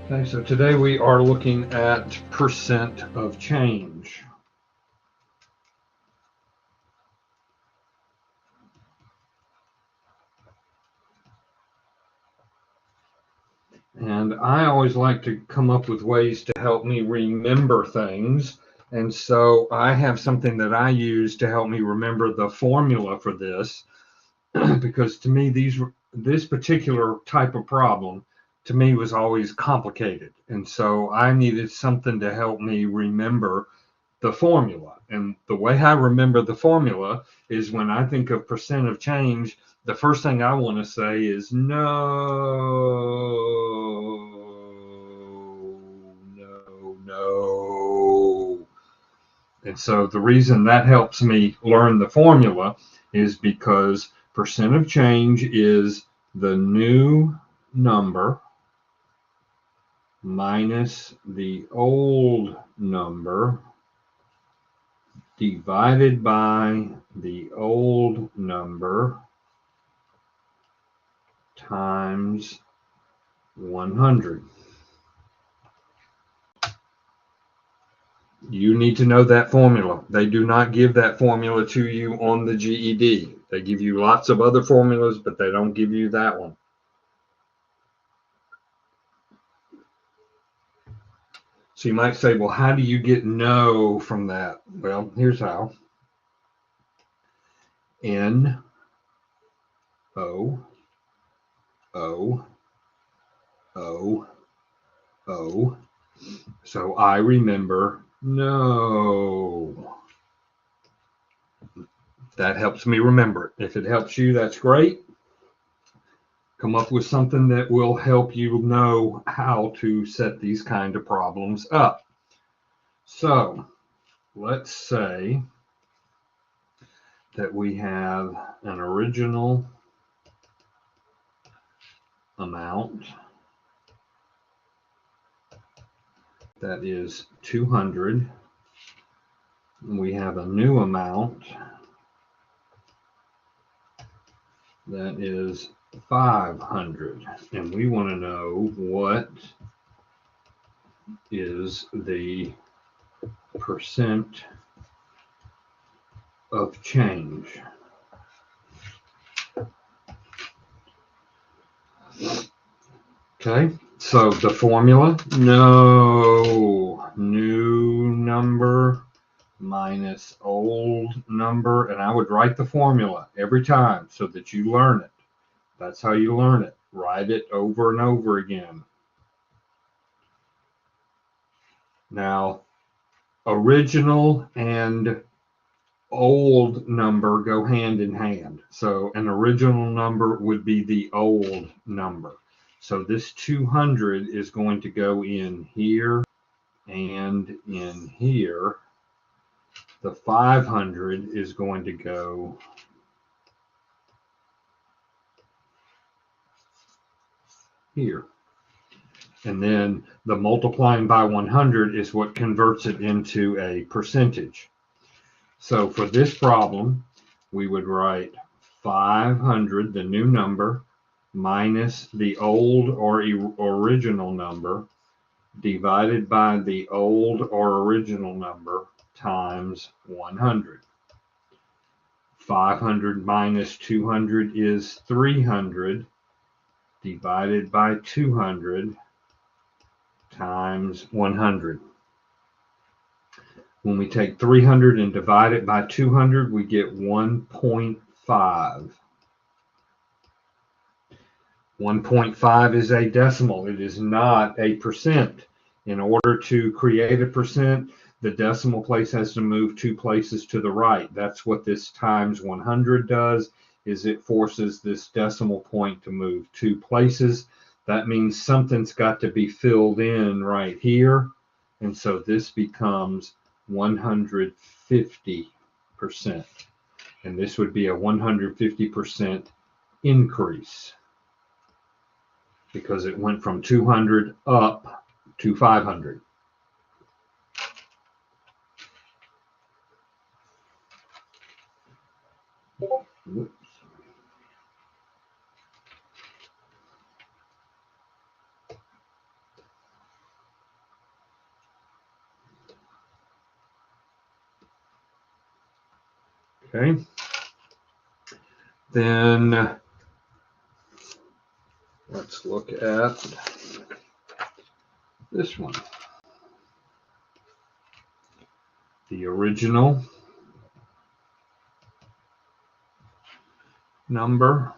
Okay, so today we are looking at percent of change. And I always like to come up with ways to help me remember things. And so I have something that I use to help me remember the formula for this, because to me, this particular type of problem to me was always complicated. And so I needed something to help me remember the formula. And the way I remember the formula is when I think of percent of change, the first thing I want to say is no. And so the reason that helps me learn the formula is because percent of change is the new number minus the old number divided by the old number times 100. You need to know that formula. They do not give that formula to you on the GED. They give you lots of other formulas, but they don't give you that one. So you might say, well, how do you get no from that? Well, here's how. N, O, O, O, O. So I remember no. That helps me remember it. If it helps you, that's great. Come up with something that will help you know how to set these kind of problems up. So let's say that we have an original amount that is 200. We have a new amount that is 500. And we want to know what is the percent of change. Okay, so the formula, no, new number minus old number, and I would write the formula every time so that you learn it. That's how you learn it. Write it over and over again. Now, original and old number go hand in hand. So an original number would be the old number. So this 200 is going to go in here and in here. The 500 is going to go here. And then the multiplying by 100 is what converts it into a percentage. So for this problem, we would write 500, the new number, minus the old or original number, divided by the old or original number times 100. 500 minus 200 is 300, divided by 200 times 100. When we take 300 and divide it by 200, we get 1.5. 1.5 is a decimal. It is not a percent. In order to create a percent, the decimal place has to move 2 places to the right. That's what this times 100 does, is it forces this decimal point to move 2 places. That means something's got to be filled in right here. And so this becomes 150%. And this would be a 150% increase because it went from 200 up to 500. Whoops. Okay. Then let's look at this one. The original number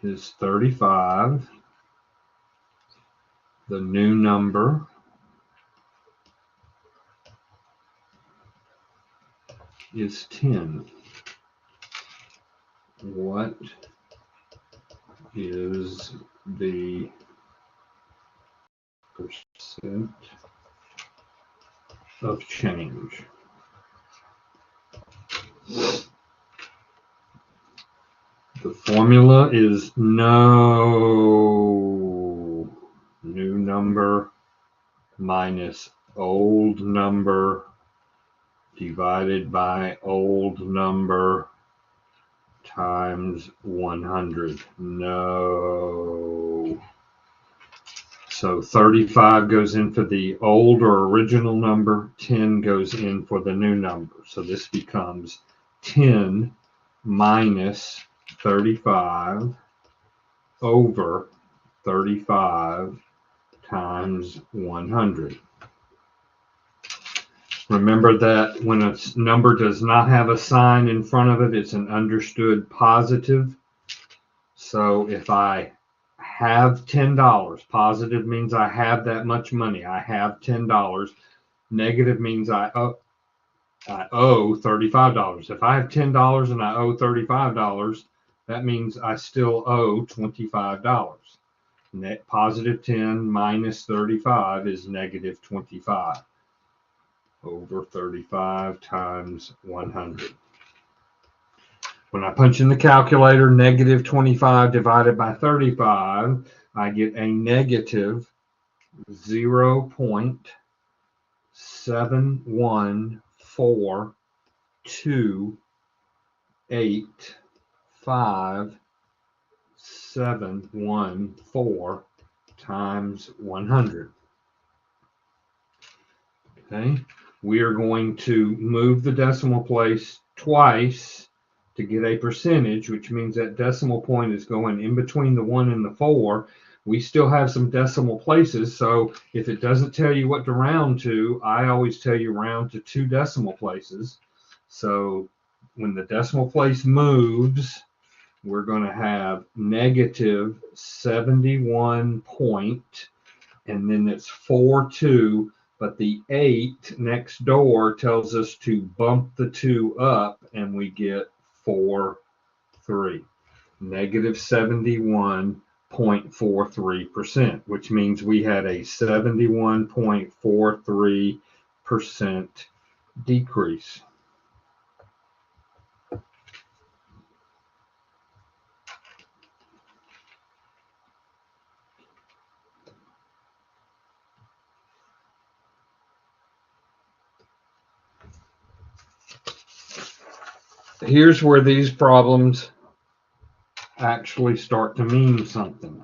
is 35. The new number is 10. What is the percent of change? The formula is no new number minus old number divided by old number times 100. No. So 35 goes in for the old or original number, 10 goes in for the new number. So this becomes 10 minus 35 over 35 times 100. Remember that when a number does not have a sign in front of it, it's an understood positive. So if I have $10, positive means I have that much money. I have $10. Negative means I owe $35. If I have $10 and I owe $35, that means I still owe $25. Net positive 10 minus 35 is negative 25 over 35 times 100. When I punch in the calculator, negative 25 divided by 35, I get a negative 0.714285714 times 100. Okay, we are going to move the decimal place twice to get a percentage, which means that decimal point is going in between the 1 and the 4. We still have some decimal places, so if it doesn't tell you what to round to, I always tell you round to 2 decimal places. So when the decimal place moves, we're going to have negative 71 point, and then it's 42. But the 8 next door tells us to bump the 2 up, and we get 43. Negative 71.43%, which means we had a 71.43% decrease. Here's where these problems actually start to mean something.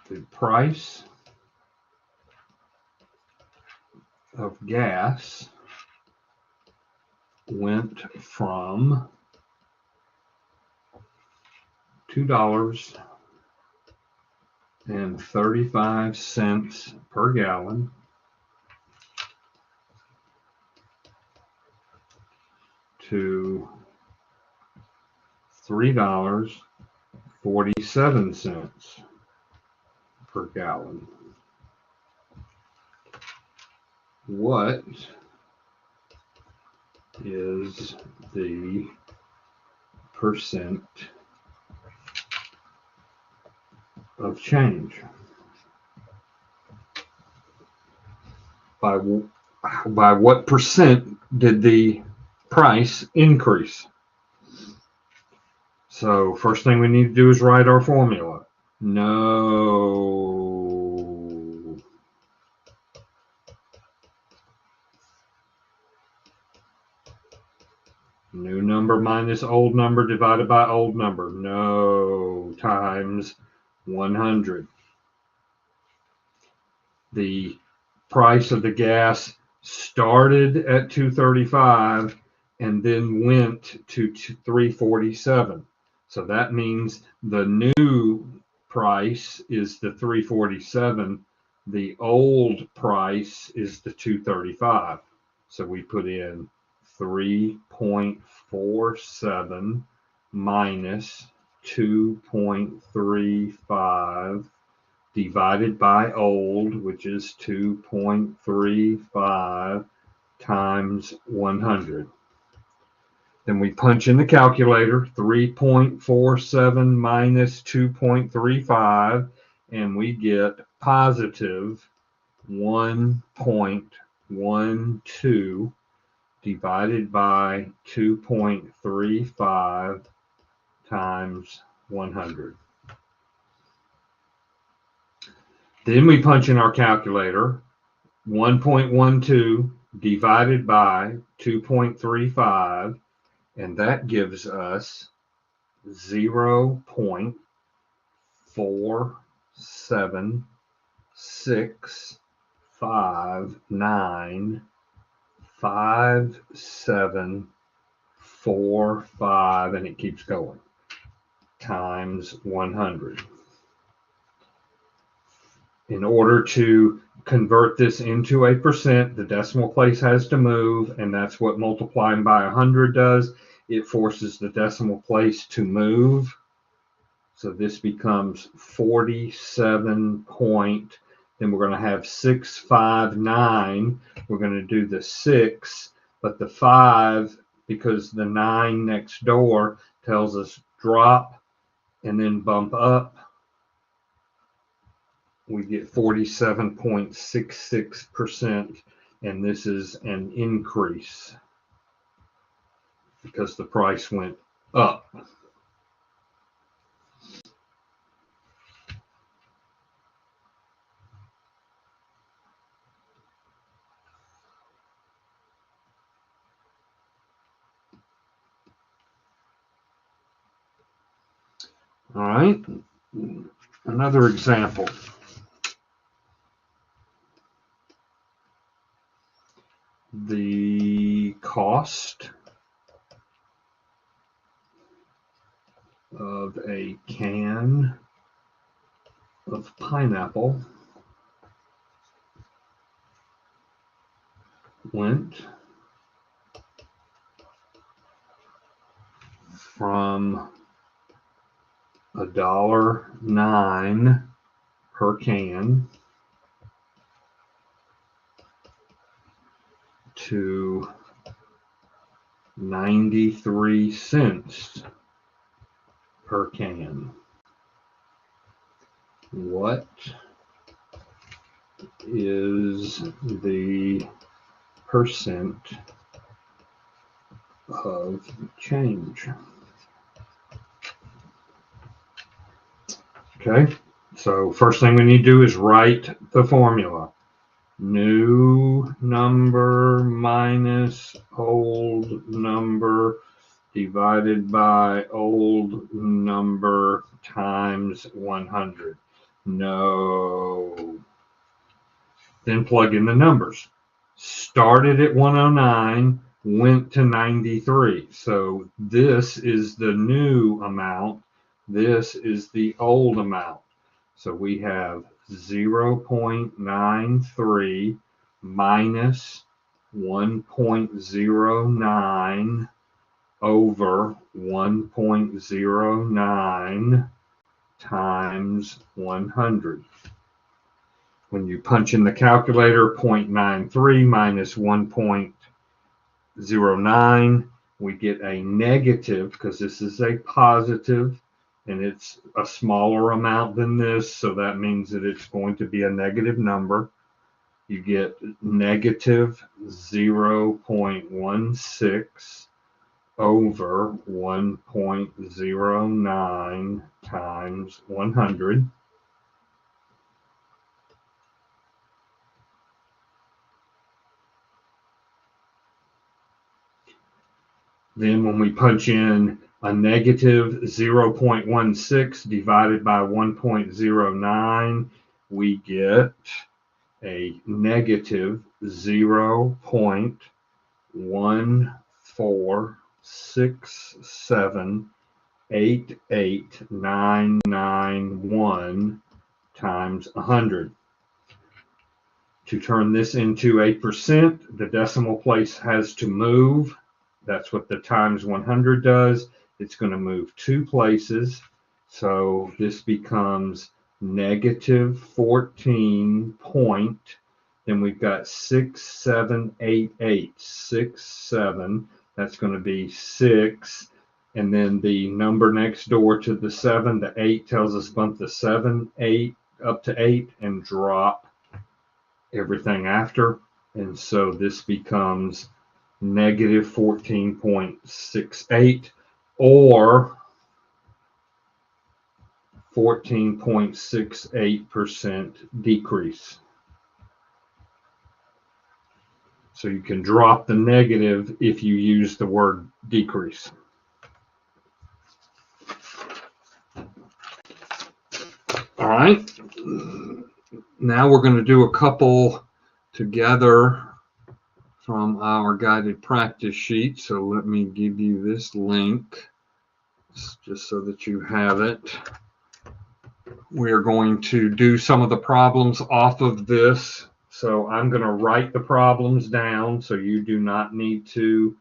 The price of gas went from $2.35 per gallon to $3.47 per gallon. What is the percent of change? By what percent did the price increase? So first thing we need to do is write our formula. No. New number minus old number divided by old number. No. Times 100. The price of the gas started at $2.35 and then went to $3.47. So that means the new price is the $3.47. The old price is the $2.35. So we put in 3.47 minus 2.35 divided by old, which is 2.35 times 100. Then we punch in the calculator, 3.47 minus 2.35, and we get positive 1.12 divided by 2.35 times 100. Then we punch in our calculator, 1.12 divided by 2.35, and that gives us 0.476595745, and it keeps going, times 100. In order to convert this into a percent, the decimal place has to move, and that's what multiplying by 100 does. It forces the decimal place to move. So this becomes 47 point, then we're going to have 659. We're going to do the 6, but the 5, because the 9 next door tells us drop and then bump up, we get 47.66%, and this is an increase because the price went up. All right, another example. The cost of a can of pineapple went from $1.09 per can to 93 cents per can. What is the percent of change? Okay, so first thing we need to do is write the formula. New number minus old number divided by old number times 100. No. Then plug in the numbers. Started at 109, went to 93. So this is the new amount. This is the old amount. So we have 0.93 minus 1.09 over 1.09 times 100. When you punch in the calculator, 0.93 minus 1.09, we get a negative, because this is a positive, and it's a smaller amount than this, so that means that it's going to be a negative number. You get negative 0.16 over 1.09 times 100. Then when we punch in a negative 0.16 divided by 1.09, we get a negative 0.146788991 times 100. To turn this into a percent, the decimal place has to move. That's what the times 100 does. It's going to move 2 places. So this becomes negative 14 point. Then we've got 6788. 67. That's going to be 6. And then the number next door to the 7, the 8, tells us bump the 7, 8 up to 8 and drop everything after. And so this becomes negative 14.68 or 14.68% decrease. So you can drop the negative if you use the word decrease. All right. Now we're going to do a couple together from our guided practice sheet. So let me give you this link just so that you have it. We're going to do some of the problems off of this. So I'm going to write the problems down so you do not need to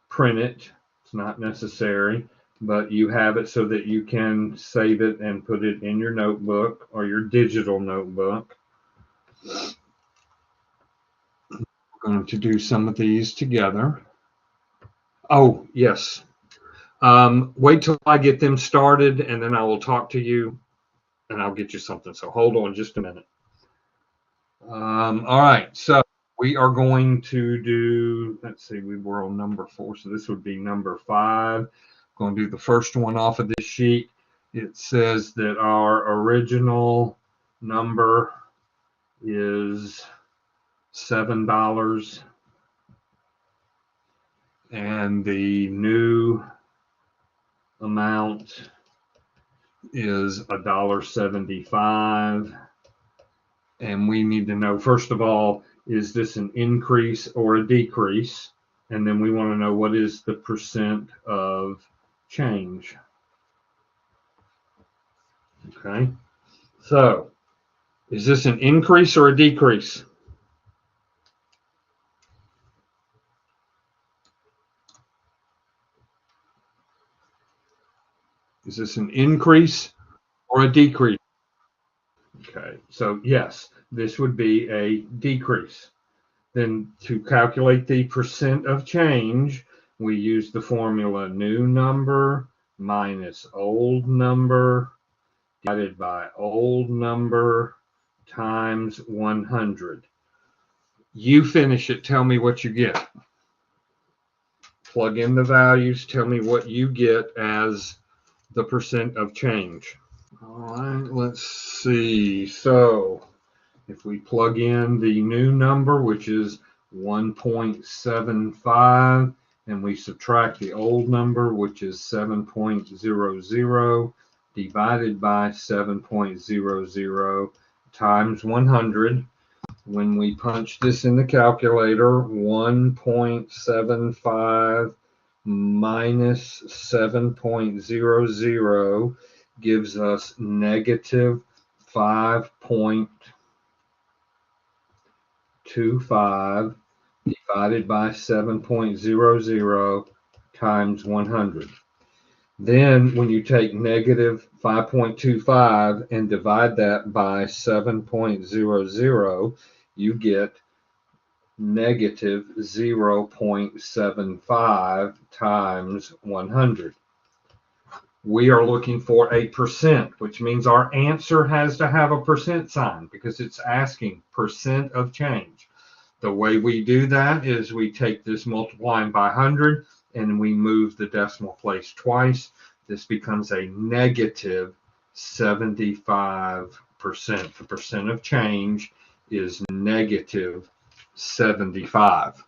print it. It's not necessary, but you have it so that you can save it and put it in your notebook or your digital notebook. We're going to do some of these together. Oh, yes. Wait till I get them started, and then I will talk to you, and I'll get you something. So hold on just a minute. All right, so we are going to do, let's see, we were on number 4, so this would be number 5. Going to do the first one off of this sheet. It says that our original number is $7 and the new amount is $1.75. And we need to know, first of all, is this an increase or a decrease? And then we want to know what is the percent of change. Okay, so is this an increase or a decrease? Is this an increase or a decrease? Okay, so yes, this would be a decrease. Then to calculate the percent of change, we use the formula new number minus old number divided by old number times 100. You finish it, tell me what you get. Plug in the values, tell me what you get as the percent of change. All right, let's see. So if we plug in the new number, which is 1.75, and we subtract the old number, which is 7.00, divided by 7.00 times 100. When we punch this in the calculator, 1.75 minus 7.00 gives us negative 5.25 divided by 7.00 times 100. Then when you take negative 5.25 and divide that by 7.00, you get negative 0.75 times 100. We are looking for a percent, which means our answer has to have a percent sign because it's asking percent of change. The way we do that is we take this multiplying by 100 and we move the decimal place twice. This becomes a negative 75%. The percent of change is negative 75.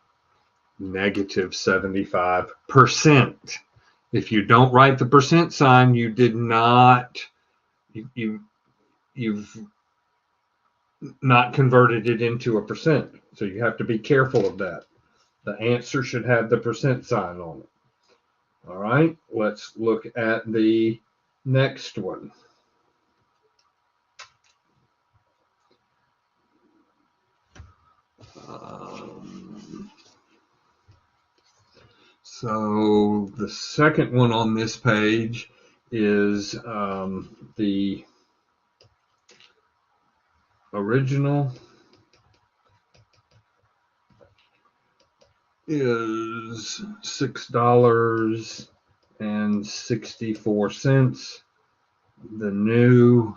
Negative 75%. If you don't write the percent sign, you did not, you've not converted it into a percent. So you have to be careful of that. The answer should have the percent sign on it. All right, let's look at the next one. So the second one on this page is the original is $6.64. The new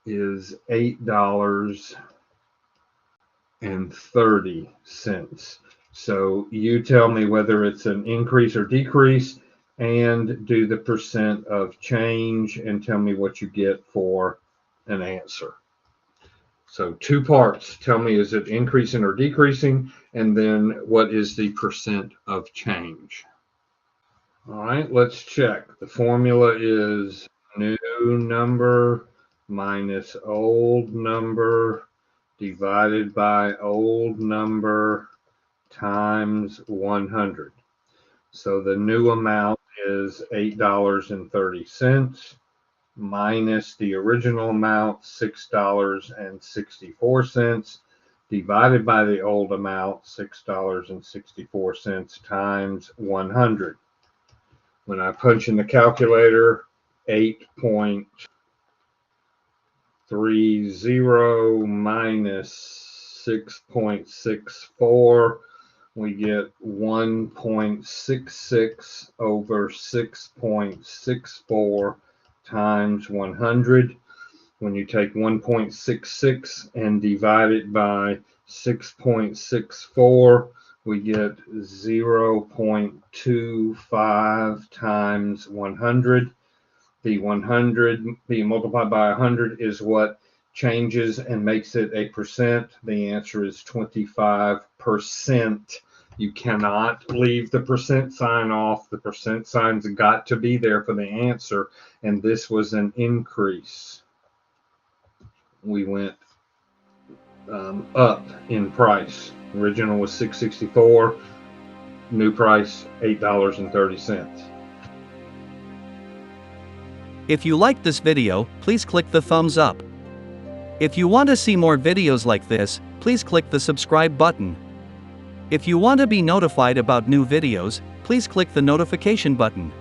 is $8.30. So you tell me whether it's an increase or decrease, and do the percent of change and tell me what you get for an answer. So 2 parts. Tell me, is it increasing or decreasing? And then what is the percent of change? All right, let's check. The formula is new number minus old number divided by old number times 100. So the new amount is $8.30 minus the original amount, $6.64, divided by the old amount, $6.64 times 100. When I punch in the calculator, 8.30 minus 6.64, we get 1.66 over 6.64 times 100. When you take 1.66 and divide it by 6.64, we get 0.25 times 100. The 100 being multiplied by 100 is what changes and makes it a percent. The answer is 25%. You cannot leave the percent sign off. The percent sign's got to be there for the answer, and this was an increase. We went up in price. Original was $6.64. New price, $8.30. If you liked this video, please click the thumbs up. If you want to see more videos like this, please click the subscribe button. If you want to be notified about new videos, please click the notification button.